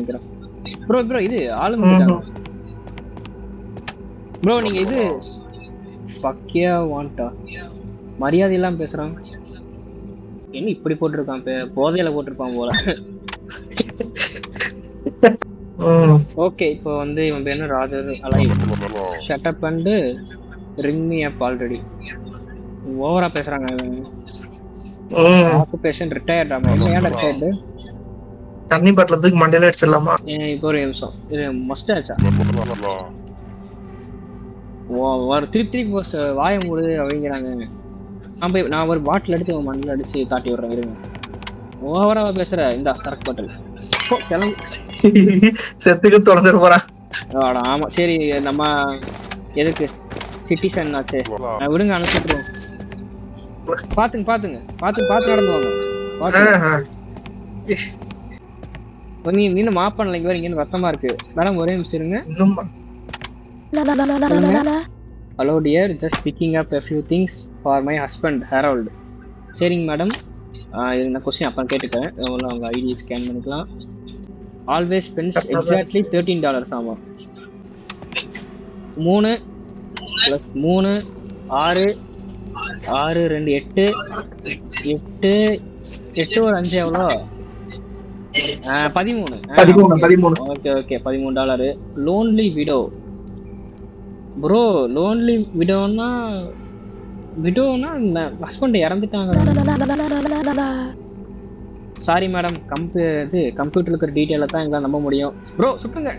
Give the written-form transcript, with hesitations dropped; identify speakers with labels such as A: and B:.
A: நினைக்கிறேன். ப்ரோ இது ஆளுங்க வந்துட்டாங்க. ப்ரோ நீங்க இது ஃபக்கியா வாண்டா மரியாதை எல்லாம் பேசுறான். என்ன இப்படி போட்டிருக்கான்? போதையில போட்டிருப்பான் போல. ஓகே இப்போ வந்து இவன் பேர் என்ன? Roger alive. Shut up and ring me up already. ஓவரா பேசுறாங்க. ஆக்குபேஷன் ரிட்டையர்ட் ஆமா. என்ன ஏன் ரிட்டையர்டு?
B: தண்ணி பாட்டிலத்துக்கு மண்டையில அடிச்சிடலாமா?
A: இப்போ ஒரு நிமிஷம். இது மஸ்ட் ஆச்சா? ஒரு திருப்பி வாய மூடு அப்படிங்கிறாங்க. நான் ஒரு பாட்டில் எடுத்து உன் மண்ணில் அடிச்சு காட்டி விடுறேன். இருங்க. ஓவரா பேசுற. இந்த சரக்கு பாட்டில் கிளம்பு.
B: செத்துக்கு தொலைஞ்சிட போறான்.
A: ஆமா சரி நம்ம எதுக்கு சிட்டிசன் ஆச்சு விடுங்க அனுப்பிட்டுருவோம். பாத்துங்க பார்த்து நடந்துவாங்க. நீங்க மாப் பண்ணல. இங்க இங்க ரத்தமா இருக்கு மேடம். ஒரே நிமிஷம் இருங்க. Hello dear, just picking up a few things for my husband Harold. சரிங்க மேடம். நான் கொஸ்டின் அப்புறம் கேட்டுக்கிறேன். அவங்க ஐடி ஸ்கேன் பண்ணிக்கலாம். ஆல்வேஸ் ஸ்பெண்ட்ஸ் எக்ஸாக்ட்லி $13 ஆமா. 3 + 3 6 6 2 8 8 8 ஒரு 5 எவ்வளோ? 13. Okay $13. Lonely widow. Bro lonely விடோன்னா ஹஸ்பண்ட் இறந்துட்டாங்க. Sorry madam. கம்ப்யூட்டர்ல இருக்கிற டீட்டெயில தான் எங்களால் நம்ப முடியும். ப்ரோ சுட்டுங்க.